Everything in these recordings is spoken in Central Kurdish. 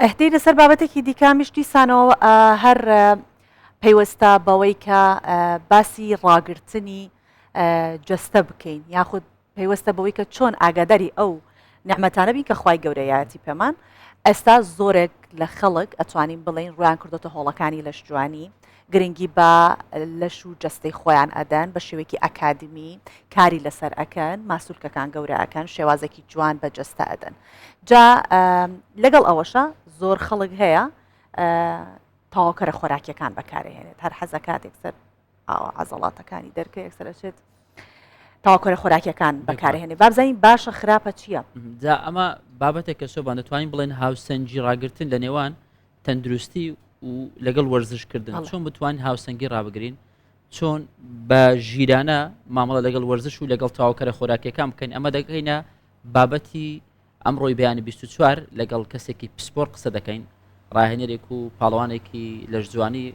ئەهدەی لەسەر بابەتێکی دیکامیش دیسانەوە هەر پەیوەستە بەوەی کە باسی ڕاگررتنی جەستە بکەین یاخود پەیوەستە بەوەی کە چۆن ئاگاداری ئەو نعمەتانە بین کە خوای گەورەیەتی پێمان ئێستا زۆرێک لە خەڵک ئەتوانین بڵین ڕوان کردوتە هۆڵەکانی لەش جوانی گرنگی بە لەش و جەستەی خۆیان ئەدەن بە شێوەیەکی ئەکادمی کاری لەسەر ئەکەن ماسوولکەکان گەورە ئەکەن شێوازێکی جوان بە جەستە ئەدەن جا لەگەڵ ئەوەشە زۆر خەڵک هەیە تاواکەرە خۆراکیەکان بەکارهێنێت هەر حەزە کاتێک سەر عەزەڵاتەکانی دەرکە یەکسەرەچێت تاواکەرە خۆراکیەکان بەکارهێنێت بابزانین باشە خراپە چییە؟ جا ئەمە بابەتێک کە شۆبان دەتوانین بڵێن هاوسەنگی ڕاگرتن لە نێوان تەندروستی و لەگەڵ وەرزشکردن چۆن بتوانین هاوسەنگی ڕابگرین چۆن بە ژیرانە مامەڵە لەگەڵ وەرزش و لەگەڵ تاواکەرە خۆراکیەکان بکەین ئەمە دەکەینە بابەتی ئەمڕۆی بەیانی 24 لەگەڵ کەسێکی پسپۆر قسە دەکەین ڕاهێنەرێک و پاڵەوانێکی لەش جوانی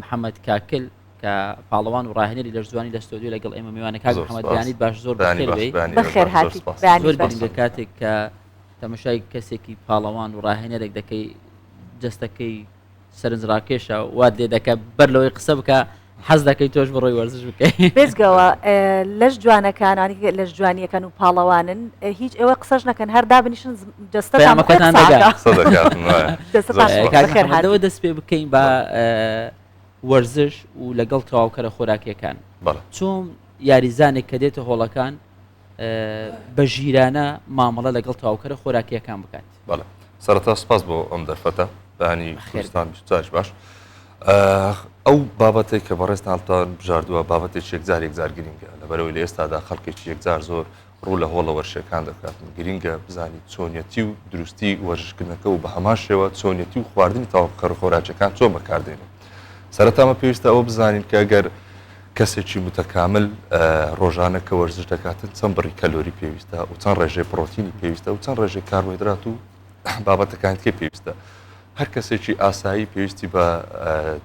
محەممەد کاکل کە پاڵەوان و ڕاهێنەری لەش جوانی لە ستۆدیو لەگەڵ ئێمە میوانە کاک محەممەد بیانیت باش زۆر بەخێر هاتی زۆر بەرینگە کاتێک کە تەمەشای کەسێکی پاڵەوان و ڕاهێنەرێک دەکەی جەستەکەی سەرنجڕاکێشە وات لێ دەکە بەر لەوەی قسە بکە حەز دەکەی تۆش بڕۆی وەرزش بکەی بێزگەوە لەش جوانەکانانی لەش جوانیەکەن و پاڵەوانن هیچ ئێوە قسەش نەکەن هەر دابنیشن جەستەتان دەگەڵەوە دەست پێ بکەین بە وەرزش و لەگەڵ تەواوکەرە خۆراکیەکان چۆن یاریزانێک کە دێتە هۆڵەکان بە ژیرانە مامەڵە لەگەڵ تەواوکەرە خۆراکیەکان بکات سەرەتا سپاس بۆ ئەم دەرفەتە بەانی کوردستان باش ئەو بابەتێک کە بەڕێستان هەڵتان بژاردووە بابەتێک یەکجار گرینگە لەبەرەوەی لە ئێستادا خەڵکێکی یەکجار زۆر ڕوو لە هۆڵە وەرشەکان دەکاتن گرینگە بزانیت چۆنیەتی و دروستی وەرزشکردنەکە و بە هەمان شێوە چۆنیەتی و خواردنی تاواکەرە خۆراکیەکان چۆن بەکاردێنێت سەرەتامە پێویستە ئەوە بزانین کە ئەگەر کەسێکی متەکامل ڕۆژانە کە وەرزش دەکاتن چەند بڕی کەلۆری پێویستە و چەند ڕێژەی پرۆتینی پێویستە و چەند ڕێژەی کاربۆهیدرات و بابەتەکانی تێ پێویستە هەر کەسێکی ئاسایی پێویستی بە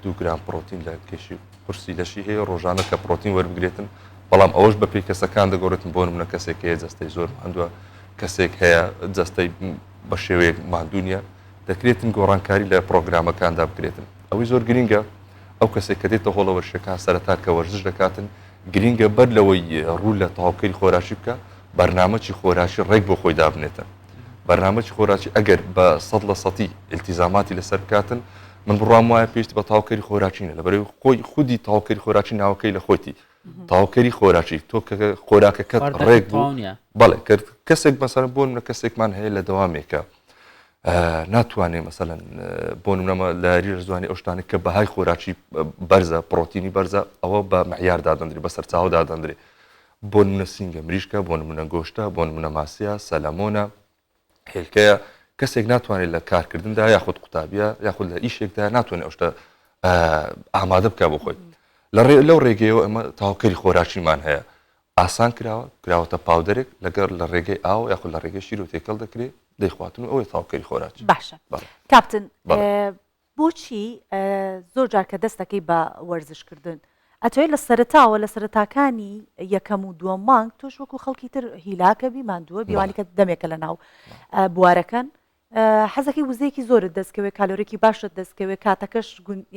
2 گرام پرۆتین لە کێشی قورسی لەشی هەیە ڕۆژانە کە پرۆتین وەربگرێتن بەڵام ئەوەش بە پێی کەسەکان دەگۆڕێتن بۆ نمونە کەسێک هەیە جەستەی زۆر ماندووە کەسێک هەیە جەستەی بە شێوەیەک ماندوو نیە دەکرێتن گۆڕانکاری لە پرۆگرامەکاندا بکرێتن ئەوەی زۆر گرینگە ئەو کەسێک کە دێتە هۆڵە وەرشەکان سەرەتا کە وەرزش دەکاتن گرینگە بەر لەوەی ڕوو لە تەواوکەری خۆراشی بکە بەرنامەی خۆراشی ڕێک بۆ خۆی دابنێتن بەرنامەی خۆراکی ئەگەر بە 100% ئیلتیزاماتی لەسەر بکاتن من بڕام وایە پێویستی بە تاواکەری خۆراکینە لەبەرەوەی خۆی خودی تاواکەری خۆراکی ناوەکەی لە خۆیتی تاواکەری خۆراکی تۆ خۆراکەکەت ڕێک بوو بەڵێ کرد کەسێک مەسەرەن بۆ منە کەسێکمان هەیە لە دەوامێکە ناتوانێت مەسەلەن بۆ نمونەمە لە ریژ زوانی ئەو شتانێک کە بەهای خۆراکی بەرزە پرۆتینی بەرزە ئەوە بە معیاردا دەندرێت بە سەرچاودا دەندرێت بۆ نمونە سینگە مریشکە بۆ نمونە گۆشتە بۆ نمونە ماسیە سەلەمۆنە هێلکەیە کەسێک ناتوانێت لە کارکردندا یاخود قوتابیە یاخود لە ئیشێکدا ناتوانێت ئەوشتە ئامادە بکە بۆ خۆی لەو ڕێگەیەوە ئەمە تاواکەری خۆراکیمان هەیە ئاسان کراوەتە پاودەرێک لەگەر لە ڕێگەی ئاو یاخود لە ڕێگەی شیر و تێکەڵ دەکرێت دەیخواتن و ئەوەی تاواکەری خۆراکی باشە کاپتن بۆچی زۆر جار کە دەستەکەی بە وەرزشکردن ئەتوێت لە سەرتاوە لە سەرتاکانی یەکەم و دووەم مانگ تۆش وەکو خەڵکی تر هیلاکە بیماندووە بیوانی کە دەمێکە لە ناو بوارەکەن حەزەکەی وزەیەکی زۆرت دەستکەوێت کالۆرێکی باشت دەستکەوێت کاتەکەش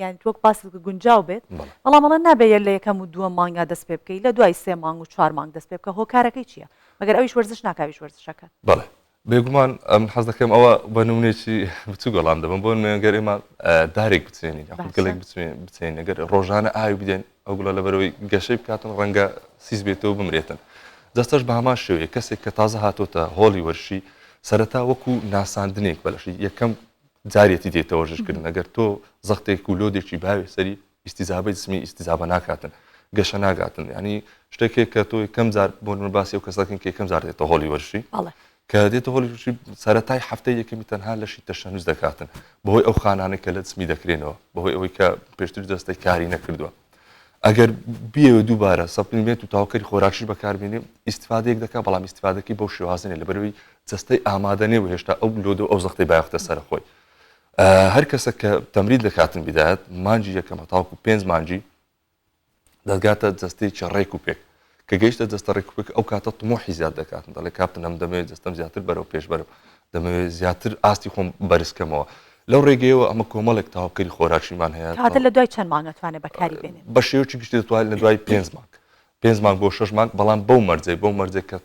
یانی تۆک باس گونجاو بێت بەڵامەڵە نابێت لە یەکەم و دووەم مانگا دەست پێ بکەیت لە دوای 3 مانگ و 4 مانگ دەست پێ بکە هۆکارەکەی چییە مەگەر ئەویش وەرزش ناکاویش وەرزشەکەت بەڵێ بێگومان ئەم حەز دەکەم ئەوە بە نمونێکی بچوو گەڵام دەبم بۆ نوێنگەر ئێمە دارێک بچێنین گەلێک بچێن ئەگەر ڕۆژانە ئاوی بدەین ئەو گوڵە لەبەرەوەی گەشەی بکاتن ڕەنگە سیز بێتەوە بمرێتن دەستەش بە هەمان شێوەیە کەسێک کە تازە هاتۆتە هۆڵی وەرشی سەرەتا وەکو ناساندنێک بەلەشی یەکەم جارێتی دێتە وەرزشکردن ئەگەر تۆ زەختێک و لۆدێکی باوێ سەری ئیستیزابەی جسمی ئیستیزابە ناکاتن گەشە ناگاتن ینی شتێکێک کە تۆ یەکەم جار بۆ باسی و کەسەکەن کە یەکەم جار دێتە هۆڵی وەرشی کە دێتە هۆڵی وەرشی سەرەتای هەفتەی یەکەمی تەنها لەشی تەشەنووس دەکاتن بەهۆی ئەو خانانە کە لە جسمی دەکرێنەوە بەهۆی ئەوەی کە پێشتر دەستەی کاری نەکردووە ئەگەر بیەوە دووبارە سەپلیمنت و تاواکەری خۆراکیش بەکاربێنێ ئیستیفادەیەک دەکات بەڵام ئیستیفادەکەی بەو شێوازنێ لەبەرەوەی جەستەی ئامادە نێ و هێشتا ئەو لۆدە ئەو زەختەی بایەختە سەر خۆی هەر کەسە کە تەمرین دەکاتن بدایەت مانجی یەکەمە تاوەکو 5 مانجی دەگاتە جەستەیەکی ڕێک و پێک کە گەیشتە جەستە ڕێک و پێک ئەو کاتە تمۆحی زیاد دەکاتن دەڵێ کاپتن ئەم دەمێت جەستەم زیاتر بەرەو پێش بەرەو دەمەوێت زیاتر ئاستی خۆم بەرزکەمەوە لەو ڕێگەیەوە ئەمە کۆمەڵێک تاواکەری خۆراکیمان هەیە کاتە لە دوای چەند مانگەتوانێت بەکاری بێنێت بە شێوەیەکی گشتی دەتوانێت لە دوای 5 مانگ 5 مانگ بۆ 6 مانگ بەڵام بەو مەرجەی کە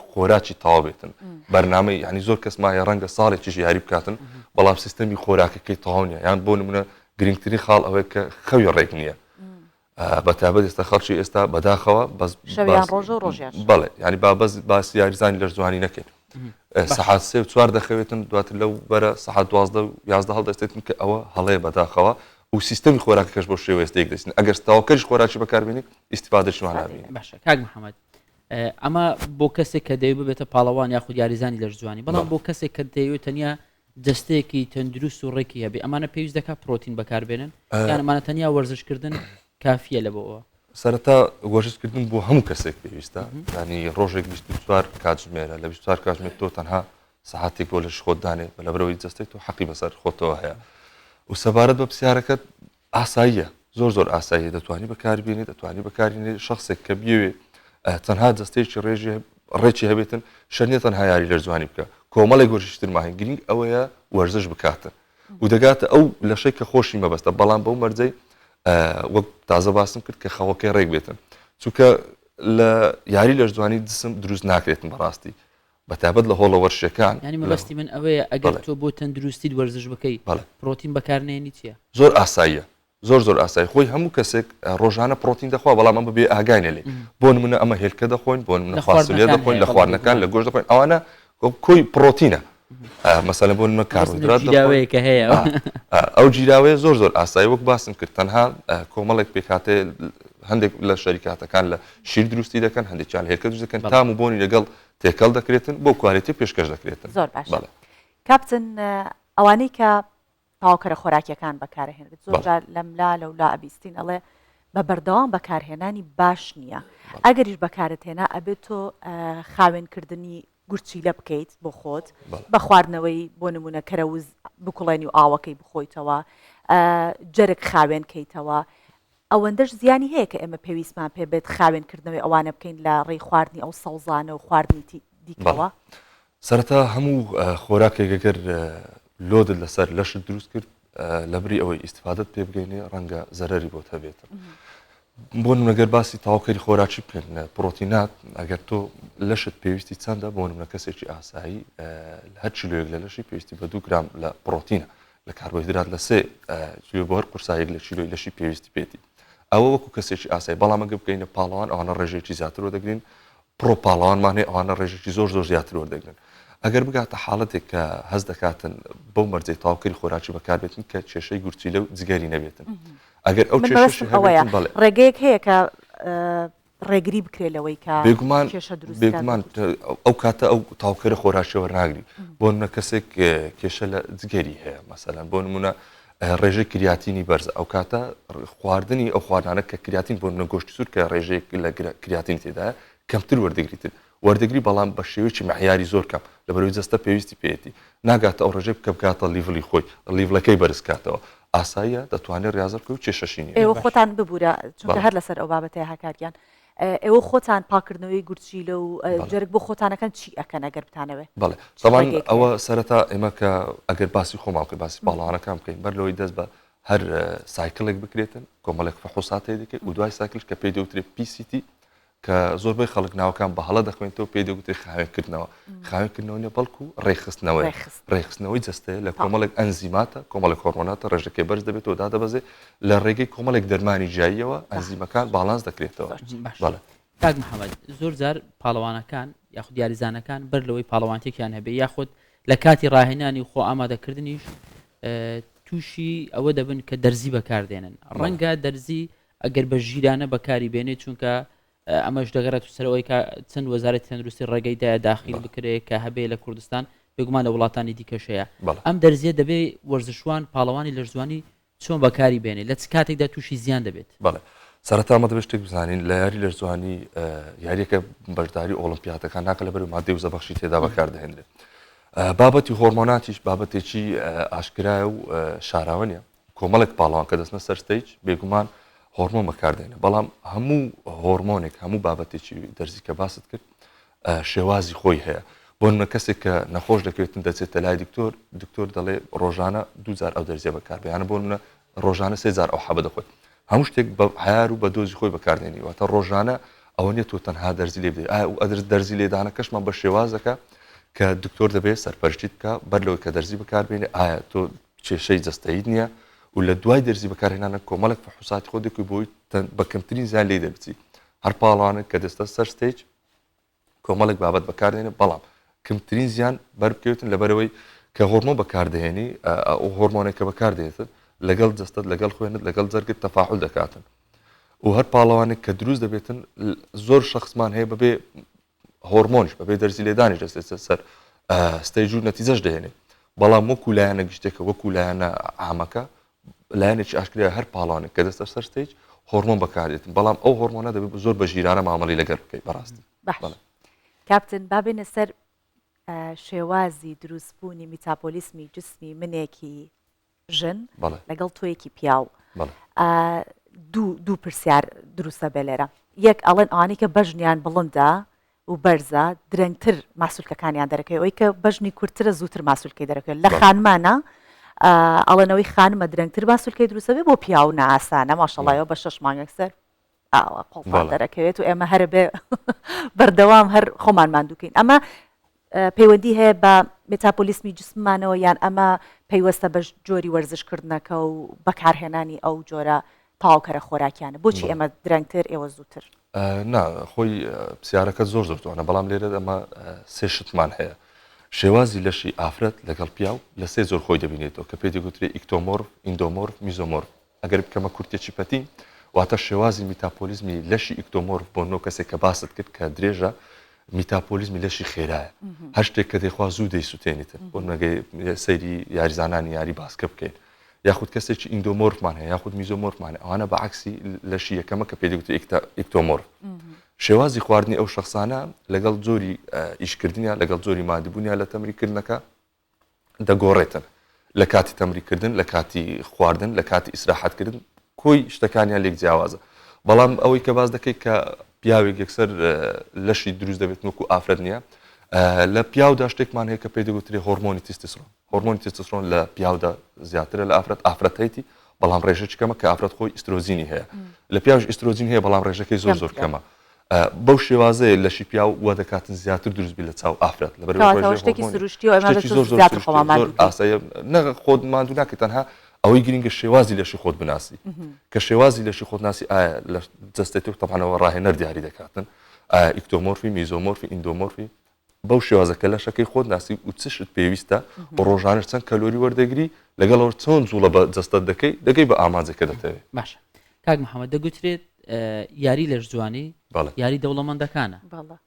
خۆراکی تاوا بێتن بەرنامەی ینی زۆر کەس مایە ڕەنگە ساڵێکیش یاری بکاتن بەڵام سیستەمی خۆراکەکەی تەواو نییە یان بۆ نمونە گرنگترین خاڵ ئەوەیە کە خەوی ڕێک نییە بەتابەت ئێستا خەڵکی ئێستا بەداخەوە شەویان ڕۆژ و ڕۆژیان بەڵێ ینی باسی یاریزانی لەرزوانی نەکەین سەعات 3 و 4 دەخەوێتن دواتر لەو بەرە سەعات 12 و 11 هەڵدەستێتن کە ئەوە هەڵەیە بەداخەوە و سیستەمی خۆراکەکەش بۆ شێوەیەستێک دەستین ئەگەر تاواکەش خۆراکی بەکاربێنی ئیسیفادەشمان نابێنی باشە کاک محەممەد ئەمە بۆ کەسێک کە دەوێت ببێتە پاڵەوان یاخود یاریزانی لەرزوانی بەڵام بۆ کەسێک کە دەیەوێت تەنیا دەستەیەکی تەندروست و ڕێکی هەبێ ئەمانە پێویست دەکات پرۆتین بەکاربێنن یانمانە تەنیا وەرزشکردن کافیە لە بۆەوە سەرەتا وەرزشکردن بۆ هەموو کەسێک پێویستە ینی ڕۆژێک 24 کاتژمێرە لە 24 کاتژمێر تۆ تەنها سەعاتێک بۆ لەش خۆت دانێت بەلەبەرەوەی جەستێک تۆ حەقی بەسەر خۆتەوە هەیە و سەبارەت بە پرسیارەکەت ئاساییە زۆر ئاسایی دەتوانی بەکاربیێنێت دەتوانی بەکارێنێت شخصێک کە بیوێ تەنها جەستێکی ڕێکی هەبێتن شەنیە تەنها یاری لەرزوانی بکە کۆمەڵی گۆشتتر ماهین گرنگ ئەوەیە وەرزش بکاتن و دەگاتە ئەو لەشەی کە خۆشی مەبەستە بەڵام بەو مەرجەی وەک تازە باسم کرد کە خەوەکەی ڕێک بێتن چونکە لە یاری لەرزوانی جسم دروست ناکرێتن بەڕاستی بەتابەت لە هۆڵە وەرشەکان ینی مەبەستی من ئەوەیە ئەگەر تۆ بۆ تەندروستی وەرزش بکەی پرۆتین بەکارنێنی چییە زۆر ئاساییە زۆر ئاسایی خۆی هەموو کەسێک ڕۆژانە پرۆتین دەخوا بەڵام ئەمە بێ ئاگای لێ بۆ نمونە ئەمە هێلکە دەخۆین بۆ نمونە فاسولێ دەخۆین لە خواردنەکان لە گۆشت دەخۆین ئەوانە کۆی پرۆتینە مەسەلە بۆ نمونە کاربۆهیدرات کە هەیە ئەو جیراوەیە زۆر ئاسایی وەک باسم کرد تەنها کۆمەڵێک پێکاتێ هەندێک لە شەریکاتەکان لە شیر دروستی دەکەن هەندێکیان هێلکە دروست دەکەن تام و بۆنی لەگەڵ تێکەڵ دەکرێتن بۆ کوالێتی پێشکەش دەکرێتن زۆر باش کاپتن ئەوانەی کە تاواکەرە خۆراکیەکان بەکارهێنێت زۆر لەملا لەولا ئەبیستین ئەڵێ بە بەردەوام بەکارهێنانی باش نییە ئەگەریش بەکارت هێنا ئەبێت تۆ خاوێنکردنی گورچیلە بکەیت بۆ خۆت بە خواردنەوەی بۆ نمونە کەرەوز بکوڵێنی و ئاوەکەی بخۆیتەوە جەرگ خاوێن کەیتەوە ئەوەندەش زیانی هەیە کە ئێمە پێویستمان پێ بێت خاوێنکردنەوەی ئەوانە بکەین لە ڕێی خواردنی ئەو سەوزانە و خواردنی دیکەوە سەرەتا هەموو خۆراکێکەگەر لۆدت لەسەر لەشت دروست کرد لەبری ئەوەی ئیسیفادەت پێ بگەینێ ڕەنگە زەرەری بۆ هەبێتن بۆ نمونەگەر باسی تاواکەری خۆراکی بکەین پرۆتینات ئەگەر تۆ لەشت پێویستی چەندە بۆ نمونە کەسێکی ئاسایی هەر چیلۆیەک لە لەشی پێویستی بە 2 گرام لە پرۆتینە لە کاربۆهیدرات لە 3 بۆ هەر قورسایەک لە چیلۆی لەشی پێویستی پێێتی ئەوە وەکو کەسێکی ئاسایی بەڵام ئەگە بکەینە پاڵەوان ئەوانە ڕێژێکی زیاتر وەردەگرین پرۆ پاڵەوانمان هەیە ئەوانە ڕێژێکی زۆر زیاتر وەردەگرن ئەگەر بگاتە حاڵەتێک کە هەز دەکاتن بەو مەرجەی تاواکەری خۆراکی بەکاربێتن کە کێشەی گورچیلە و جگەری نەبێتن ئەگەر ئەو ڕێگەیەک هەیە کە ڕێگری بکرێت لەوەی کە بێگومان ئەو کاتە ئەو تاواکەرە خۆراکیەوە ناگری بۆ نمونە کەسێک کێشە لە جگەری هەیە مەسەلەن بۆ نمونە ڕێژەی کریاتینی بەرز ئەو کاتە خواردنی ئەو خواردانە کە کریاتین بۆ نمونە گۆشتی سوور کە ڕێژەیەک لە کریاتین تێدایە کەمتر وەردەگریتن وەردەگری بەڵام بە شێوەیەکی معیاری زۆر کەم لەبەرەوەی جەستە پێویستی پێێتی ناگاتە ئەو ڕێژەی بکە بکاتە لیڤلی خۆی لیڤلەکەی بەرز کاتەوە ئاساییە دەتوانێت ڕاضر بکە و کێشەشینی ئێوە خۆتان ببوورە چونکە هەر لەسەر ئەو بابەتەیە هاکاریان ئێوە خۆتان پاکردنەوەی گورچیلە و جەرگ بۆ خۆتانەکەن چی ئەکەن ئەگەر بتانەوێ بەڵێ تەمان ئەوە سەرەتا ئێمە کە ئەگەر باسی خۆمان بکەین باسی باڵەوانەکان بکەین بەر لەوەی دەست بە هەر سایکلێک بکرێتن کۆمەڵێک فەحوسات هەیە دەکەیت و دوای سایکلش کە پێی دەوترێت PCT کە زۆربەی خەڵک ناوەکان بە هەڵە دەخوێنێتەوە پێی دەوترێت خاوێنکردنەوە خاوێنکردنەوە بەڵکو ڕێخستنەوەی جەستەیە لە کۆمەڵێک ئەنزیماتە کۆمەڵێک هۆرمۆناتە ڕێژەکەی بەرز دەبێتەوە دادەبەزێ لە ڕێگەی کۆمەڵێک دەرمانی جاییەوە ئەنزیمەکان باڵانس دەکرێتەوە کاک محەممەد زۆر جار پاڵەوانەکان یاخود یاریزانەکان بەر لەوەی پاڵەوانتێکیان هەبێ یاخود لە کاتی ڕاهێنانی خۆ ئامادەکردنیش تووشی ئەوە دەبن کە دەرزی بەکاردێنن ڕەنگە دەرزی ئەگەر بە ژیرانە بەکاری بێنێت چونکە ئەمەش دەگەڕێت سەرەوەی چەند وەزارەتی تەندروستی ڕێگەیدایە داخل بکرێت کە هەبێ لە کوردستان بێگومان لە وڵاتانی دیکەشەیە ئەم دەرزیە دەبێ وەرزشوان پاڵەوانی لەرزوانی چۆن بەکاری بێنێت لە چ کاتێکدا تووشی زیان دەبێت سەرەتا مە دەبێت شتێک بزانین لە یاری لەرزوانی یاریەکە بەشداری ئۆلمپیاتەکان ناکە لەبەر مادەی و زەبەخشی تێدا بەکاردەهێنرێت بابەتی هۆرمۆناتیش بابەتێکی ئاشکرایە و شاراوە کۆمەڵێک پاڵەوان کە دەستنە سەر ستەیج بێگومان هۆرمۆن بەکاردێنێ بەڵام هەموو هۆرمۆنێک هەموو بابەتێکی دەرزی کە باست کرد شێوازی خۆی هەیە بۆ کەسێک کە نەخۆش دەکەوێتن دەچێتە لای دکتۆر دەڵێ ڕۆژانە 2000 ئەو دەرزیە بەکار بێنە بۆ ڕۆژانە 3000 ئەو حەبە دەخۆیت هەموو شتێک بە حیار و بە دۆزی خۆی بەکاردێنی واتە ڕۆژانە ئەوە نیە تۆ تەنها دەرزی لێ بدەیت ئەدرس دەرزی لێدانە کەشمان بە شێوازەکە کە دکتۆر دەبێت سەرپەرشتیت بکە بەر لەوەی کە دەرزی بەکاربێنێ ئایا تۆ کێشەی جەستەیت نییە و لە دوای دەرزی بەکارهێنانە کۆمەڵێک فحوساتی خۆ دەکەی بۆی بە کەمترین زیان لێ دەبچی هەر پاڵانە کە دەستە سەر ستێج کۆمەڵێک بابەت بەکاردێنێ بەڵام کەمترین زیان بەربکەوتن لەبەرەوەی کە هۆرمۆن بەکاردەهێنی ئەو هۆرمۆنێک کە بەکاردێتن لەگەڵ جەستت لەگەڵ خوێنت لەگەڵ جەرگت تەفاعل دەکاتن و هەر پاڵەوانێک کە دروست دەبێتن زۆر شخصمان هەیە بەبێ هۆرمۆنیش بەبێ دەرزی لێدانی دەستێتە سەر ستەیج و نەتیجەش دەهێنێ بەڵام وەکو لایەنە گشتێکە وەکو لایەنە عامەکە لایەنێکی ئاشکرا هەر پاڵانێک کە دەستە سەر ستەیج هۆرمۆن بەکارێتن بەڵام ئەو هۆرمۆنە دەبێت زۆر بە ژیرانە مامەڵی لەگەر بکەیت بەڕاستی کاپتن بابێنە سەر شێوازی دروستبوونی میتاپۆلیسمی جسمی منێکی ژن لەگەڵ تۆیەکی پیاو دوو پرسیار دروستە بێ لێرە یەک ئەڵێن ئەوانەی کە بەژنیان بڵندە و بەرزە درەنگتر ماسوولکەکانیان دەرەکەی ئەوەی کە بەژنی کورتترە زووتر ماسوولکەی دەرەکەوێت لە خانمانە ئەڵێنەوەی خانمە درەنگتر ماسوولکەی دروستە بێ بۆ پیاو ناسانە ماشەڵایەوە بە 6 مانگەکسەر قۆڵفان دەرەکەوێت و ئێمە هەر بێ بەردەوام هەر خۆمان ماندووکەین ئەمە پەیوەندی هەیە بە مێتاپۆلیسمی جسممانەوە یان ئەمە پەیوەستە بە جۆری وەرزشکردنەکە و بەکارهێنانی ئەو جۆرە تاواکەرە خۆراکیانە بۆچی ئێمە درەنگتر ئێوە زووتر خۆی پرسیارەکە زۆر زۆرتوانە بەڵام لێرە ئەمە سێ شتمان هەیە شێوازی لەشی ئافرەت لەگەڵ پیاو لە سێ زۆر خۆی دەبینێتەوە کە پێی دەگوترێت ئیکتۆمۆرف ئیندۆمۆرف میزۆمۆرف ئەگەر بکەمە کورتێکی پەتی واتە شێوازی میتاپۆلیزمی لەشی ئیکتۆمۆرف بۆ نۆ کەسێک کە باست کرد کە درێژە میتاپۆلیزمی لەشی خێرایە هەر شتێک کە دەیخوا زوو دەیسووتێنیتن بۆ نەگەی سەیری یاریزانانی یاری باسکە بکەین یاخود کەسێکی ئیندۆمۆرفمان هەیە یاخود میزۆمۆرفمانە ئەوانە بەعکسی لەشی یەکەمە کە پێی دەگوترێت ئیکتۆمۆرف شێوازی خواردنی ئەو شخصانە لەگەڵ زۆری ئیشکردنیە لەگەڵ زۆری مادیبوونیە لە تەمریکردنەکە دەگۆڕێتن لە کاتی تەمریکردن لە کاتی خواردن لە کاتی ئیسراحەتکردن کۆی شتەکانیان لێک جیاوازە بەڵام ئەوەی کە باز دەکەیت کە پیاوێک یەکسەر لەشی دروست دەبێت وەکو ئافرەت نییە لە پیاودا شتێکمان هەیە کە پێی دەگوترێت هۆرمۆنی تستۆستێرۆن هۆرمۆنی تستۆستێرۆن لە پیاودا زیاترە لە ئافرەتیتی بەڵام ڕێژەی کەمە کە ئافرەت خۆی ئیسترۆزینی هەیە لە پیاوش ئیسترۆزین هەیە بەڵام ڕێژەکەی زۆر کەمە بەو شێوازەیە لەشی پیاو وا دەکاتن زیاتر دروستبی لە چاو ئافرەت خۆت ماندوو ناکە تەنها ئەوەی گرنگە شێوازی لەشی خۆت بناسی کە شێوازی لەشی خۆت ناسی ئایا لە جەستێت تەمانەوە ڕاهێنەر دیاری دەکاتن ئیکتۆمۆرفی میزۆمۆرفی ئیندۆمۆرفی بەو شێوازەکە لەشەکەی خۆت ناسی و چ شت پێویستە بە ڕۆژانە چەند کەلۆری وەردەگری لەگەڵەوە چۆن جوڵە بە جەستەت دەکەی بە ئامانجەکە دەتەوێت باشە کاک محەممەد دەگوترێت یاری لەش جوانی یاری دەوڵەمەندەکانە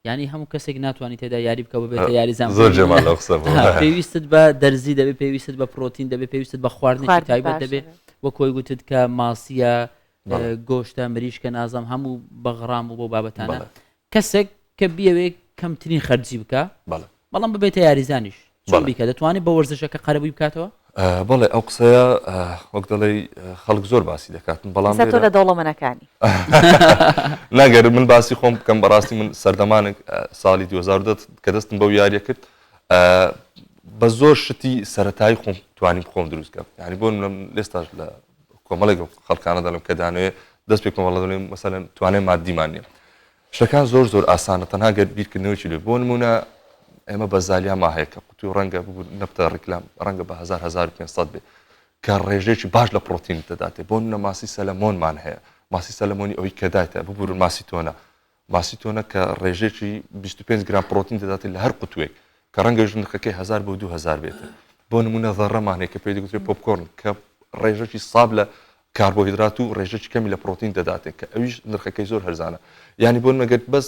ینی هەموو کەسێک ناتوانانی تێدا یاری بکە بێتە یاریزان پێویستت بە دەرزی دەبێت پێویست بە پرۆتین دەبێت پێویست بە خواردنی تایبەت دەبێت وەکۆی گوتت کە ماسیە گۆشتە مریشکە نازام هەموو بەغڕام و بۆ بابەتانە کەسێک کە بیاوێت کەمترین خەرجی بکە بەڵام ببێتە یاریزانیش چۆن بیکە دەتوانێت بە وەرزشەکە قەرەبووی بکاتەوە بەڵێ ئەو قسەیە وەک دەڵێ خەڵک زۆر باسی دەکاتن بەڵام تۆ لە دەوڵەمەنەکانی ناگەر من باسی خۆم بکەم بەڕاستی من سەردەمانێک ساڵی 2010 کە دەستم بەو یاریە کرد بە زۆر شتی سەرەتایی خۆم توانیم خۆم دروستکەم ینی بۆ لێستاش لە کۆمەڵێک خەڵکانە دەڵم کە دانوێت دەست پێ کۆمەڵە دەڵێم مەسەلەن توانێت مادیمان نیە شتەکان زۆر ئاسانە تەنها گەر بیرکردنەوەی لێ بۆ نمونە ئێمە بە زالیا ماهەیە کە قوتوی ڕەنگە نەبتە ڕیکلام ڕەنگە بە 1500 بێ کە ڕێژێکی باش لە پرۆتین دەداتێ بۆ نمونە ماسی سەلەمۆنمان هەیە ماسی سەلەمۆنی ئەوەی کە دایتە ببورن ماسی تۆنە کە ڕێژێکی 25 گرام پرۆتین دەداتێت لە هەر قوتوێک کە ڕەنگە نرخەکەی 1000 بۆ 2000 بێتە بۆ نمونە ذەڕەمان هەیە کە پێی دەگوترێت پۆپکۆرن کە ڕێژێکی ساب لە کاربۆهیدرات و ڕێژێکی کەمی لە پرۆتین دەداتێت کە ئەویش نرخەکەی زۆر هەرزانە ینی بۆ نمەگەر بەس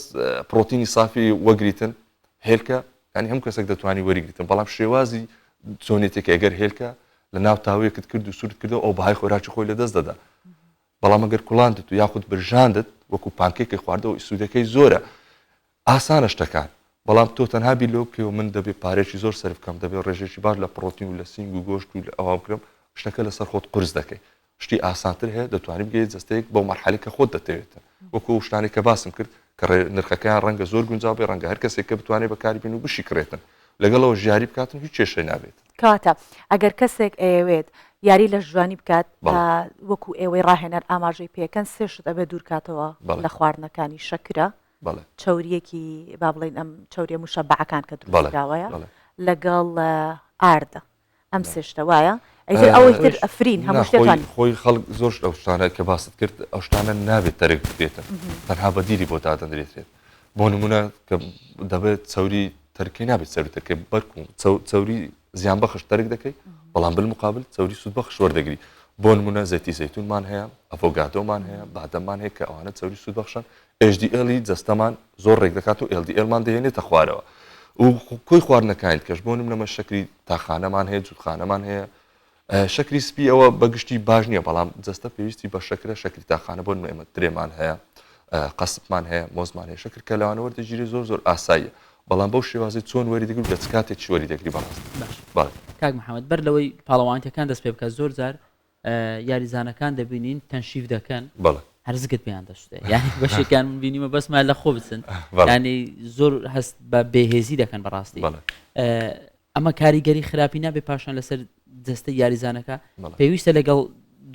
پرۆتینی سافی وەگریتن هێلکە ینی هەموو کەسێک دەتوانانی وەریگریتن بەڵام شێوازی چۆنێتێک ئەگەر هێلکە لە ناو تاوەیەکت کرد و سوورت کردەوە ئەو بەهای خۆراکی خۆی لەدەست دەدا بەڵام ئەگەر کوڵاندت و یاخود برژاندت وەکو پانکێکی خواردەوە ئیسوودەکەی زۆرە ئاسانە شتەکان بەڵام تۆ تەنها بی لەو پێوە من دەبێت پارێکی زۆر سەرف بکەم دەبێت ڕێژێکی باش لە پرۆتین و لە سینگ و گۆشت و لە ئەوام بکرم شتەکە لەسەر خۆت قرس دەکەی شتی ئاسانتر هەیە دەتوانانی بگەیت جەستەیەک بەو مەرحەلەی کە خۆت دەتەوێتە وەکو شتانێک کە باسم کرد کە نرخەکەیان ڕەنگە زۆر گونجاو بێ ڕەنگە هەر کەسێک کە بتوانێت بەکاری بێن و بشی کڕێتن لەگەڵەوە ژیاری بکاتن هیچ کێشەی نابێت کاتە ئەگەر کەسێک ئەوێت یاری لە ژوانی بکات وەکو ئێوەی ڕاهێنەر ئاماژەی پێکەن سێشت ئەبێ دوورکاتەوە لە خواردنەکانی شەکرە چاوریەکی با بڵێن ئەم چاوریە موشەبعەکان کە دروستراوەیە لەگەڵ ئاردە ئەم سێشتە وایە ئەیتر ئەوەی تر ئەفرین هەموو شتێکان خۆی خەڵک زۆر ئەو شتانە کە باست کرد ئەو شتانە نابێت تەرێک بکرێتن تەنها بەدیری بۆ دادەنرێتێت بۆ نمونە کە دەبێت چاوری تەرکی نابێت سەرتەکە بەرکو چاوری زیان بەخش تەرک دەکەی بەڵام بالمقابل چاوری سوود بەخش وەردەگری بۆ نمونە زەیتی زەیتونمان هەیە ئەڤۆگادۆمان هەیە بادەممان هەیە کە ئەوانە چاوری سوود بەخشن HDL جەستەمان زۆر ڕێک دەکات و LDLمان دەهێنێتە خوارەوە و کۆی خواردنەکانیت کەش بۆ نمونەمە شەکری تاخانەمان هەیە جووتخانەمان هەیە شەکری سپی ئەوە بەگشتی باش نییە بەڵام جەستە پێویستی بە شەکرە شەکری تاخانە بۆ ئێمە درێمان هەیە قەسبمان هەیە مۆزمان هەیە شەکر کە لەوانە وەردەگیری زۆر زۆر ئاساییە بەڵام بەو شێوازی چۆن وەری دەگرێت لە چ کاتێکی وەری دەگری بەڕاست کاک محەممەد بەر لەوەی پاڵەوانیەکان دەست پێ بکە زۆر جار یاریزانەکان دەبینین تەنشیف دەکەن هەرزگت پێیان دەشتێ یعنی بەشێکان بینیمە بەسمان لە خۆ بچن ینی زۆر هەست بە بێهێزی دەکەن بەڕاستی ئەمە کاریگەری خراپی نابێ پاشان لەسەر جستە یاریزانەکە پێویستە لەگەڵ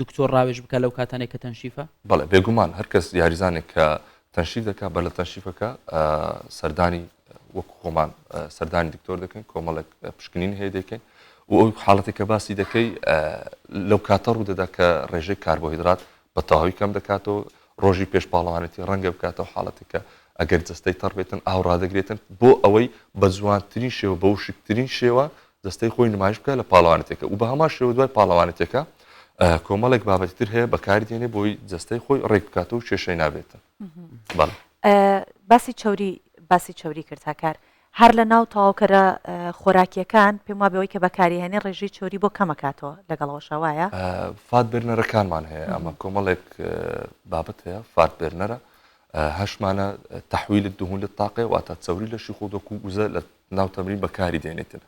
دکتۆر ڕاوێژ بکە لەو کاتانێک کە تەنشیفە بەڵێ بێگومان هەرکەس یاریزانێک کە تەنشیف دەکات بە لە تەنشیفەکە سەردانی وەکو خۆمان سەردانی دکتۆر دەکەین کۆمەڵک پشکنین هەیە دەکەین و ئەو حاڵەتێک کە باسی دەکەی لەو کاتە ڕوودەدا کە ڕێژەی کاربۆهیدرات بە تەواوی کەم دەکاتەوە ڕۆژی پێش پاڵەوانێتی ڕەنگە بکاتەوە حاڵەتێکە ئەگەر جستەی تەڕبێتن ئاو ڕادەگرێتن بۆ ئەوەی بە جوانترین شێوە بە وشکترین شێوە دەستەی خۆی نمایش بکە لە پاڵەوانێتێکە و بە هەمان شێوە دوای پاڵەوانێتێکە کۆمەڵێک بابەتتر هەیە بەکاری دێنێ بۆی جستەی خۆی ڕێک بکاتەوە و کێشەی نابێتن باسی چاوری کرد هاکار هەر لە ناو تەواوکەرە خۆراکیەکان پێم وا بەوەی کە بەکاریهێنێ ڕێژەی چۆری بۆ کەمەکاتەوە لەگەڵەوە شەوایە فات بێرنەرەکانمان هەیە ئەمە کۆمەڵێک بابەت هەیە فات بێرنەرە هەشمانە تەحویل الدهون للطاقة واتە چاوری لە شیخ و دۆک و وزە لە ناو تەمرین بەکاری دێنێتن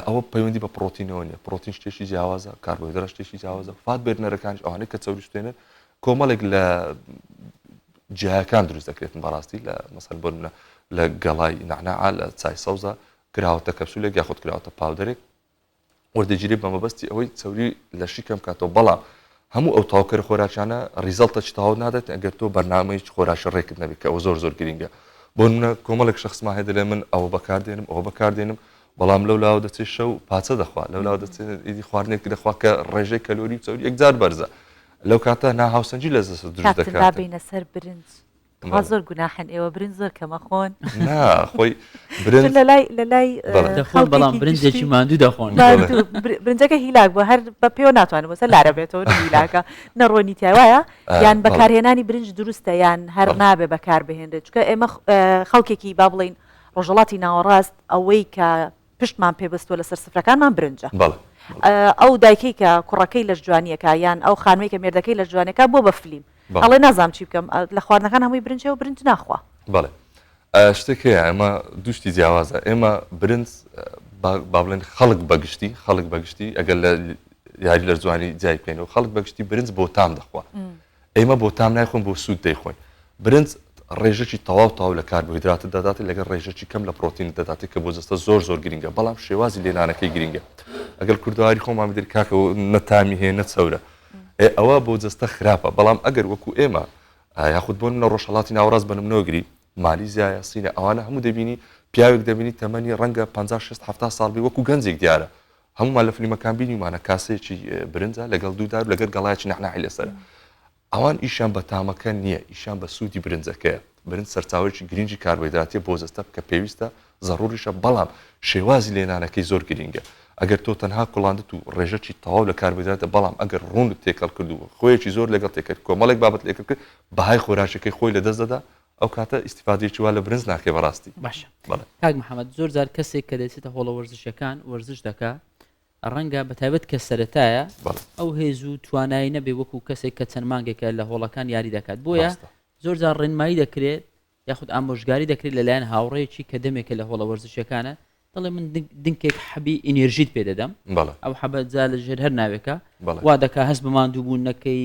ئەوە پەیوەندی بە پرۆتینەوە نیە پرۆتین شتێکی جیاوازە کاربۆهیدرات شتێکی جیاوازە فات بێرنەرەکانش ئەوانەی کە چاوری شتێنن کۆمەڵێک لە جیاکان دروست دەکرێتن بەڕاستی لە مەسەل بۆ لە گەڵای نعناع لە چای سەوزە کراوەتە کەپسولێک یاخود کراوەتە پاودەرێک وەردەگیرێت بە مەبەستی ئەوەی چاوری لە شیکەم کاتەوە بەڵام هەموو ئەو تاوکەر خۆراکیانە ریزڵتە تەواو نادێت ئەگەر تۆ بەرنامەی خۆراکی ڕێکت نەبێت کە ئەوە زۆر زۆر گرینگە بۆ نمونە کۆمەڵێک شخصمان هەیە دەڵێ من ئەوە بەکاردێنم ئەوە بەکاردێنم بەڵام لەو لاوە دەچێت شەو پاچە دەخوات لەو لاوە دەچێت ئیدی خواردنێک دەخوات کە ڕێژەی کەلۆری چاوری یەکجار بەرزە لەو کاتە ناهاوسەنجی لە دەست دروست دەکات بینە سەر برنج زۆر گوناحن ئێوە برنج زۆر کەمە خۆن خۆی برنج لەلای بەڵام برنجێکی ماندوو دەخۆن برنجەکە هیلاک بۆ هەر بە پێوە ناتوانم بۆسەر لارە بێتەوە هیلاکە نەڕۆنی تیاوایە یان بەکارهێنانی برنج دروستە یان هەر نابێ بەکار بهێنرێت چکە ئێمە خەڵکێکی با بڵین ڕۆژەڵاتی ناوەڕاست ئەوەی کە پشتمان پێبستوە لەسەر سفرەکانمان برنجە ئەو دایکەی کە کوڕەکەی لە جوانیەکە یان ئەو خانووی کە مێردەکەی لە جوانەکە بۆ بەفلیم ئەڵێ نازام چی بکەم لە خواردنەکان هەمووی برنجە و برنج ناخوا بەڵێ شتێک هەیە ئەمە دوشتی جیاوازە ئێمە برنج با بڵێن خەڵک بەگشتی ئەگەر لە یاری لە جوانی جای پێێنەوە خەڵک بەگشتی برنج بۆ تام دەخوا ئێمە بۆ تام نایخۆن بۆ سوود دەیخۆین برنج ڕێژەی تەواو لە کاربۆهیدرات دەداتێت لەگەڵ ڕێژەی کەم لە پرۆتین دەداتێت کە بۆ جستە زۆر زۆر گرینگە بەڵام شێوازی لێنانەکەی گرینگە ئەگەر کوردواری خۆمان بدر کاکەەوە نەتامی هەیە نەچەورە ئەوە بۆ جستە خراپە بەڵام ئەگەر وەکو ئێمە یاخود بۆن لە ڕۆژهڵاتی ناوەڕاست بنمونەوەگری مالیزیایە سینە ئەوانە هەموو دەبینی پیاوێک دەبینی تەمەنی ڕەنگە 50-60 ساڵبی وەکو گەنجێک دیارە هەمومان لە فلیمەکان بینیمانە کاسەیەکی برنجە لەگەڵ دوودار لەگەر گەڵایکی نەحناحی لەسەر ئەوان ئیشان بە تامەکە نییە ئیشان بە سوودی برنجەکەیە برنج سەرچاوێکی گرنگی کاربۆهیدراتیە بۆ جستە کە پێویستە ضروریشە بەڵام شێوازی لێنانەکەی زۆر گرینگە ئەگەر تۆ تەنها کوڵاندت و ڕێژەی تەواو لە کاربۆهیدراتە بەڵام ئەگەر ڕوونت تێکەڵ کردو خۆیەکی زۆر لەگەڵ تێکرد کۆمەڵێک بابەت لێکرد کرد بەهای خۆراکەکەی خۆی لە دەست دەدا ئەو کاتە ئیسیفادەیەکی وا لە برنج ناکێ بەڕاستی باشە کاک محەممەد زۆر جار کەسێک کە دەچێتە هۆڵە وەرزشەکان وەرزش دەکات ڕەنگە بەتایبەت کە سەرەتایە ئەو هێز و توانایی نەبێ وەکو کەسێک کە چەند مانگێکە لە هۆڵەکان یاری دەکات بۆیە زۆر جار ڕێنمایی دەکرێت یاخود ئامۆژگاری دەکرێت لەلایەن هاوڕێکی کە دەمێکە لە هۆڵە وەرزشەکانە دەڵێ من دنکێک حەبی ئینێرژیت پێ دەدەم ئەو حەبەت جا لە ژێر هەر ناوێکە وا دەکا هەست بە ماندووبوون نەکەی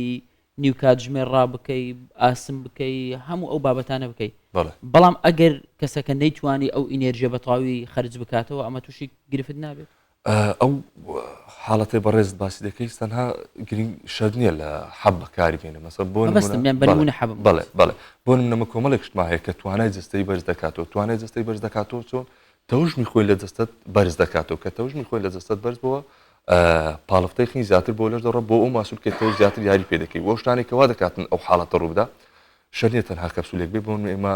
نیوکاتژمێ ڕا بکەی ئاسم بکەی هەموو ئەو بابەتانە بکەی بەڵێ بەڵام ئەگەر کەسەکە نەیتوانی ئەو ئینێرژە بە تەواوی خەرج بکاتەوە ئەمە تووشی گرفت نابێت ئەو حاڵەتی بەڕێز باسی دەکەی تەنها گرنگ شەر نییە لە حەب بەکاری بێنە مەسە بۆ بەرمونە حەب بەڵێ بەڵێ بۆ نمونە کۆمەڵێک شتما هەیە کە توانای جستەی بەرز دەکاتەوە توانای جستەی بەرز دەکاتەوە چۆن تەوژمی خۆی لە جستت بەرز دەکاتەوە کە تەوژمی خۆی لە جستت بەرز بووە پاڵفتەی خین زیاتر بۆ لەش دەڕە بۆ ئەو ماسوول کە تۆ زیاتر یاری پێ دەکەی وە شتانێکەوە دەکاتن ئەو حاڵەتە ڕوودا شەر نیە تەنها کەپسولێک بێ بۆن ئێمە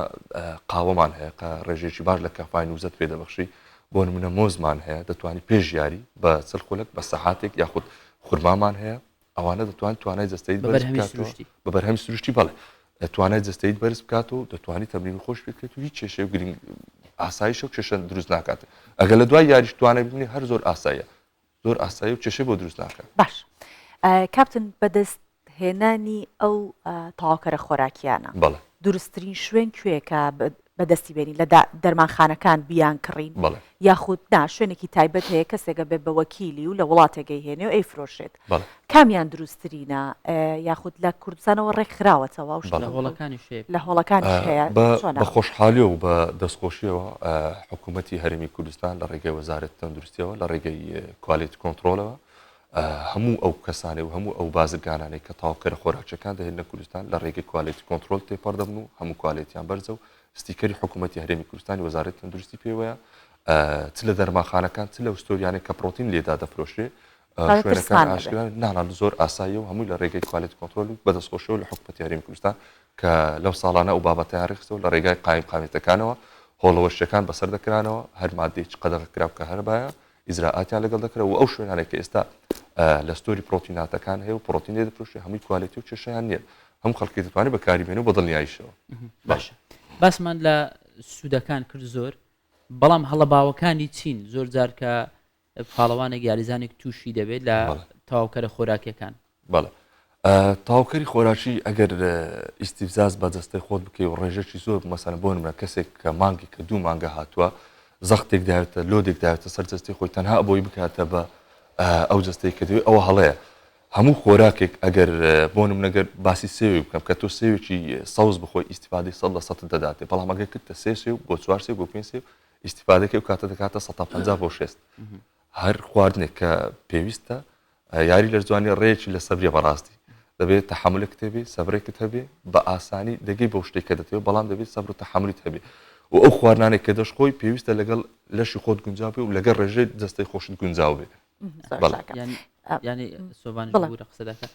قاوەمان هەیە کە ڕێژێکی باش لە کەفاین وزت پێ دەبەخشی بۆ نمونە مۆزمان هەیە دەتوانانی پێش یاری بە چل خولک بە سەحاتێک یاخود خورمامان هەیە ئەوانە دەتوان توانای جستەیت بە بەرهەمی سروشتی بەڵێ توانای جستەیت بەرز بکاتەوە دەتوانی تەمرین خۆش بکەیت و هیچ کێشەی و گرنگ ئاساییشە و کێشە دروست ناکات ئەگەر لە دوای یاریش توانای ببینی هەر زۆر ئاساییە زۆر ئاسایی و کێشەی بۆ دروست ناکات باش کاپتن بەدەست هێنانی ئەو تەواوکەرە خۆراکیانە بەڵێ دروستترین شوێن کوێکە بەدەستی بێنین لە دەرمانخانەکان بیان کڕین یاخود نا شوێنێکی تایبەت هەیە کەسێکە بێ بە وەکیلی و لە وڵاتێکی هێنێ و ئەی فرۆشێت کامیان دروستترینە یاخود لە کوردستانەوە ڕێک خراوەتەوە لە هۆڵەکانی هەیە بە خۆشحالی و بە دەستخۆشیەوە حکوومەتی هەرێمی کوردستان لە ڕێگەی وەزارەت تەندروستیەوە لە ڕێگەی کوالیتی کۆنتترۆلەوە هەموو ئەو کەسانێ و هەموو ئەو بازرگانانێک کە تاوکەرە خۆراکچەکان دەهێن لە کوردستان لە ڕێگەی کوالیتی کۆنتترۆل تێپەردەبن و هەموو کوالیتیان بەرزە و ستیکەری حکوومەتی هەرێمی کوردستانی وەزارەت تەندروستی پێوەیە چ لە دەرماخانەکان چ لە ئوستۆریانێک کە پرۆتین لێدا دەفرۆشێ شوێنەکان ئاشکران نانان زۆر ئاسایی و هەمووی لە ڕێگەی کوالیتی کۆنتترۆل و بەدەستخۆشەوە لە حکوومەتی هەرێمی کوردستان کە لەو ساڵانە ئەو بابەتیان ڕێخستەوە لە ڕێگای قایمقامێتەکانەوە هۆڵەوەشتەکان بەسەر دەکرانەوە هەر مادەی قەدەغ کراو کە هەربایە ئیزراعاتیان لەگەڵ دەکرێت و ئەو شوێنانێک کە ئێستا لە ستۆری پرۆتیناتەکان هەیە و پرۆتین لێ دەفرۆشێ هەمووی کوالیتی و کێشەیان نییە هەموو خەڵکی دەتوانێت بەکاریبێنێ و بەدڵنیاییشەوە باشە باسمان لە سوودەکان کرد زۆر بەڵام هەڵە باوەکانی چین زۆر جار کە پاڵەوانێک یاریزانێک تووشی دەبێت لە تاوکەرە خۆراکیەکان بەڵێ تاوکەری خۆراکی ئەگەر ئیسیفزاز بە جەستەی خۆت بکەی و ڕێژێکی زۆر مەسەن بۆ نمونە کەسێک کە مانگی کە دوو مانگە هاتووە زەختێک داوێتە لۆدێک داوێتە سەر جەستی خۆی تەنها ئەبۆی بکاتە بە ئەو جەستەی کە دوێ ئەوە هەڵەیە هەموو خۆراکێک ئەگەر بۆ نمونەگەر باسی سێوی بکەم کە تۆ سێوێکی سەوز بخۆی ئیسیفادەی 100% دەداتێ بەڵام ئەگەر کردتە سێ سێو بۆ 4 سێ بۆ 5 سێ ئیسیفادەکەی و کاتە دەکاتە 150 بۆ 6 هەر خواردنێک کە پێویستە یاری لە جوانی ڕێکی لە سەبریە بەڕاستی دەبێت تەحملێک هەبێ سەبرێکت هەبێ بە ئاسانی دەگەی بەو شتێکە دەتەوێت بەڵام دەبێت سەبر و تەحملیت هەبێ و ئەو خواردنانێک کە دەشخۆی پێویستە لەگەڵ لەشی خۆت گونجاو بێ و لەگەڵ ڕێژەی جەستەی خۆشت گونجاو بێ ینی سۆبان قسە دەکە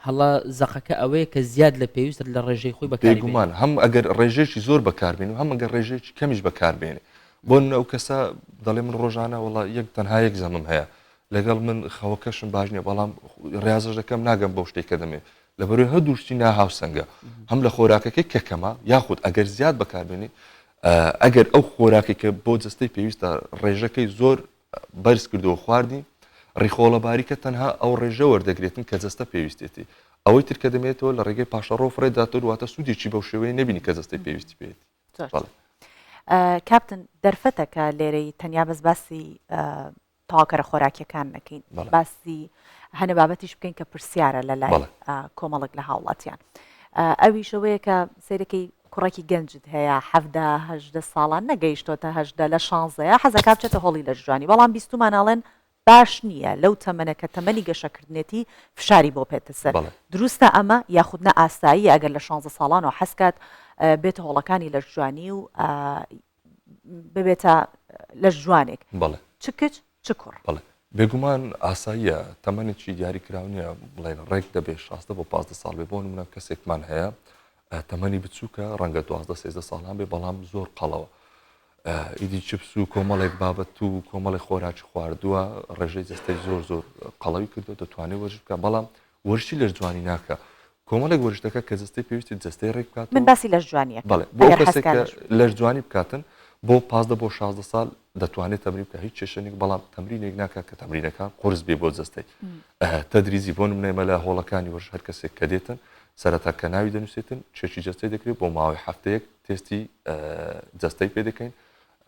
هەڵا زەقەکە ئەوەیە کە زیاد لە پێویستە لە ڕێژەی خۆی بەکاربێنێ هەم ئەگەر ڕێژێکی زۆر بەکاربێن و هەم ئەگەر ڕێژێکی کەمیش بەکاربێنێ بۆ ئەو کەسە دەڵێ من ڕۆژانە وڵا یەک تەنها یەک زەمم هەیە لەگەڵ من خەوەکەشم باش نییە بەڵام ڕاز دەکەم ناگەم بۆ شتێککە دەمێ لەبەروی هەردووشتی ناهاوسەنگە هەم لە خۆراکەکەی کەکەمە یاخود ئەگەر زیاد بەکاربێنێ ئەگەر ئەو خۆراکی کە بۆ جستەی پێویستە ڕێژەکەی زۆر بەرز کردەوە خواردی ڕیخۆڵە باریکە تەنها ئەو ڕێژە وەردەگرێتن کە جستە پێویستێتی ئەوەی ترکە دەمێتەوە لە ڕێگەی پاشەڕۆ فرێداتۆ واتە سوودێکی بەو شێوەیە نبینی کە جستەی پێویستی پێێت کاپتن دەرفەتەکە لێرەی تەنیا بەس باسی تاواکەرە خۆراکیەکان نەکەین باسی هەنە بابەتیش بکەین کە پرسیارە لە لای کۆمەڵک لە هاوڵاتیان ئەوی شەوەیە کە سیرەکەی کوڕێکی گەنجت هەیە 17 ساڵان نەگەیشتۆتە 16 لە 16 حەزەکە بچێتە هۆڵی لە ژوانی بەڵام بیستماناڵێن باش نییە لەو تەمەنە کە تەمەنی گەشەکردنێتی فشاری بۆ پێێتە سەر دروستە ئەمە یاخودنە ئاسایی ئەگەر لە 16 ساڵان و حەسکات بێتە هۆڵەکانی لە ژوانی و ببێتە لە ژوانێک چ کچ چ کوڕ بێگومان ئاساییە تەمەنێکی دیاریکراونیە بڵێن ڕێک دەبێت 16 بۆ 15 ساڵ بێ بۆ نمونە کەسێکمان هەیە تەمەنی بچووکە ڕەنگە 12 ساڵان بێ بەڵام زۆر قەڵەوە ئیدی چپس و کۆمەڵێک بابەت و کۆمەڵی خۆراکی خواردووە ڕێژەی جستەی زۆر زۆر قەڵەوی کردو دەتوانێت وەرش بکە بەڵام وەرشی لە جوانی ناکە کۆمەڵێک وەرشتەکە کە جستەی پێویستی جستەی ڕێک بکات من باسی لە جوانیە بۆ کەسێکە لە جوانی بکاتن بۆ 15 بۆ 16 ساڵ دەتوانێت تەمرین بکە هیچ کێشەنێک بەڵام تەمرینێک ناکات کە تەمرینەکان قورس بێ بۆ جستەی تەدریزی بۆ نمونە لە هۆڵەکانی وەرش هەر کەسێک کە دێتن سەرەتا کە ناوی دەنووسێتن چێکی جستەی دەکرێت بۆ ماوەی هەفتەیەک تێستی جستەی پێ دەکەین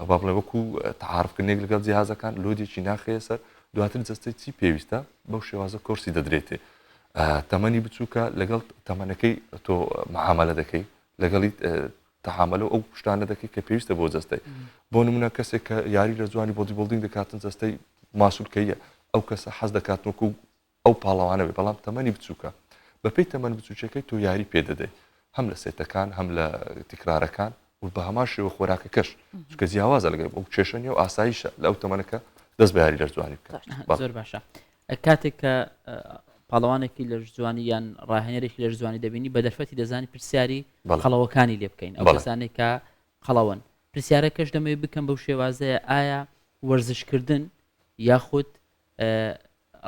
با بڵێ وەکو تعارفکردنێک لەگەڵ جیهازەکان لۆدێکی ناخەیە سەر دواتر جستەی چی پێویستە بەو شێوازە کۆرسی دەدرێتێ تەمەنی بچووکە لەگەڵ تەمەنەکەی تۆ معاملە دەکەی لەگەڵی تەحاملە ئەو شتانە دەکەی کە پێویستە بۆ جەستەی بۆ نمونە کەسێک کە یاری لە جوانی بۆدی بڵدینگ دەکاتن جەستەی ماسوولکەیە ئەو کەسە حەز دەکاتنەوەکو ئەو پاڵەوانە بێ بەڵام تەمەنی بچووکە بەپێی تەمەن بچووچەکەی تۆ یاری پێ دەدەی هەم لە سێتەکان هەم لە تیکرارەکان و بە هەمان شێوە خۆراکە کەش چکە جیاوازە لەگەڵ ئەو کێشەنی و ئاساییشە لە ئەو تەمەنەکە دەست بە یاری لە جوانی بکات زۆر باشە کاتێک کە پاڵەوانێکی لە جوانی یان ڕاهێنەرێکی لە جوانی دەبینی بە دەرفەتی دەزانی پرسیاری قەڵەوەکانی لێ بکەین ئەو کەسانێک کە قەڵەوەن پرسیارەکەش دەمەوێت بکەم بەو شێوازەیە ئایا وەرزشکردن یاخود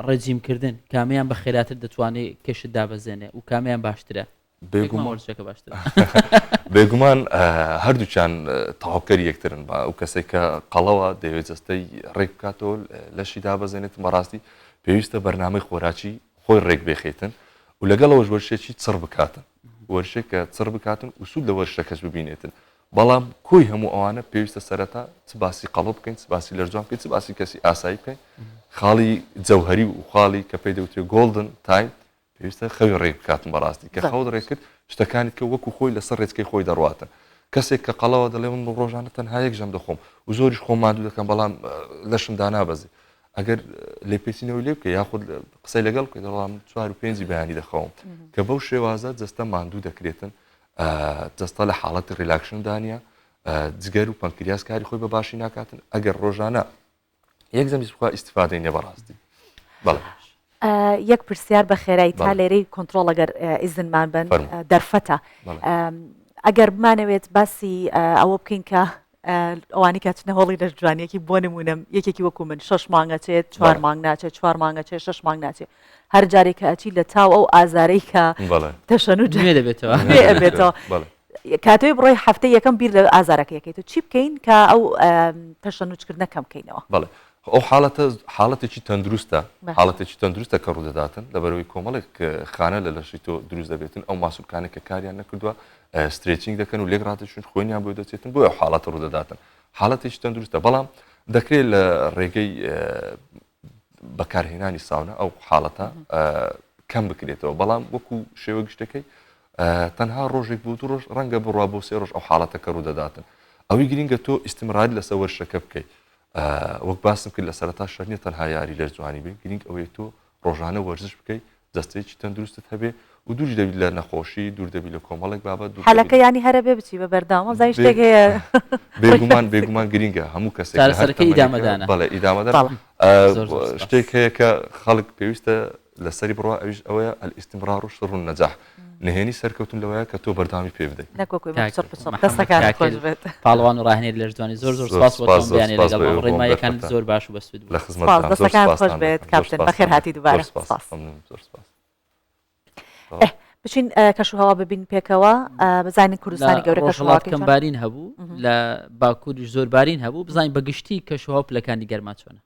ڕێجیمکردن کامیان بە خێراتر دەتوانێت کێشت دابەزێنێ و کامیان باشترە بێگومانشەکە باشتر بێگومان هەردووچان تەواوکەری یەکترن بە ئەو کەسێک کە قەڵەوە دەوێت جەستەی ڕێک بکاتەوە لەشی دابەزێنێت بەڕاستی پێویستە بەرنامەی خۆراکی خۆی ڕێک بێخێتن و لەگەڵەوەش وەرشێکی چڕ بکاتن وەرشێک کە چڕ بکاتن و سوود لە وەرشەکەش ببینێتن بەڵام کۆی هەموو ئەوانە پێویستە سەرەتا چ باسی قەڵە بکەین چ باسی لەرجوان بکەین چ باسی کەسی ئاسایی بکەین خاڵی جەوهری و خاڵی کە پێی دەوترێت گۆڵدن تایم پێویستە خەوی ڕێک بکاتن بەڕاستی کە خەوت ڕێکرد شتەکانی کە وەکو خۆی لەسەر ڕێچکەی خۆی دەڕواتن کەسێک کە قەڵەوە دەڵێ من ڕۆژانە تەنها یەک ژەم دەخۆم و زۆریش خۆم ماندوو دەکەم بەڵام لەشم دانابەزێ ئەگەر لێپێچینەوەی لێ بکە یاخود قسەی لەگەڵ بکەیت دەڵام 4 و 5 بەیانی دەخەوم کە بەو شێوازە جەستە ماندوو دەکرێتن جەستە لە حاڵەتی ڕیلاکشن دانیە جگەر و پەنکریاس کاری خۆی بە باشی ناکاتن ئەگەر ڕۆژانە یەک زەمیز بخوا ئیستیفادەی نێ بەڕاستی بەڵێ یەک پرسیار بە خێرایی تا لێرەی کۆنتڕۆڵ ئەگەر ئیزنمان بن دەرفەتە ئەگەر بمانەوێت باسی ئەوە بکەین کە ئەوانی کاتنە هۆڵی لە جوانیەکی بۆ نمونم یەکێکی وەکو من 6 مانگە چێت 4 مانگ ناچێت 4 مانگە چێت 6 مانگ ناچێت هەر جارێک کە ئەچی لە تاو ئەو ئازارەی کە تەشەن و دەبێتەوە کاتوی بڕۆی هەفتەی یەکەم بیر لە ئازارەکەیەکەیت و چی بکەین کە ئەو تەشەنوچکردنە کەم بکەینەوە بەڵێ ئەو حاڵەتێکی تەندروستە حاڵەتێکی تەندروستە کە ڕوودەداتن لەبەرەوەی کۆمەڵێک خانە لە لەشی تۆ دروست دەبێتن ئەو ماسوولکانێک کە کاریان نەکردووە سترێچینگ دەکەن و لێک ڕاتەچون خۆیان بۆ دەچێتن بۆ ئەو حاڵەتە ڕوودەداتن حاڵەتێکی تەندروستە بەڵام دەکرێت لە ڕێگەی بەکارهێنانی ساونە ئەو حاڵەتە کەم بکرێتەوە بەڵام وەکو شێوە گشتەکەی تەنها ڕۆژێک بوو ڕۆژ ڕەنگە بڕوا بۆ 3 ڕۆژ ئەو حاڵەتەکە ڕوودەداتن ئەوەی گرینگە تۆ ئیستیمراری لەسەر وەرشەکە بکەیت وەک باسم کرد لە سەرەتا شەرنیە تەنها یاری لەر جوانی بین گرنگ ئەوەیە تۆ ڕۆژانە وەرزش بکەیت دەستەیەکی تەندروستت هەبێ و دووری دەبیت لە نەخۆشی دوور دەبی لە کۆمەڵێک بابەت حەلەکە ینی هەرە بێ بچی بە بەرداوام زای شتێک هەیە بێگومان گرینگە هەموو کەسێک بەڵێ ئیدامەدان شتێک هەیە کە خەڵک پێویستە لەسەری بڕوا ئەویش ئەوەیە ئەلیستیمرار و شڕ النەجاح نهێنی سەرکەوتن لەوەیە کە تۆ بەردامی پێ بدەیت پاڵوان و ڕاهێنەر لە جوانی زۆر سپاس بۆ بیانی لەگەڵ ڕێنماییەکان زۆر باش و بەسوود لە خزمەتتان خۆش بێت کاپتن بەخێر هاتی دووبارە بچین کەشوهەوا ببین پێکەوە بزانین کوردستانی گەورە کەشوهەوا کەمبارین هەبوو لە باکووریش زۆر بارین هەبوو بزانین بەگشتی کەشوهەوا پلەکانی گەرما چۆنە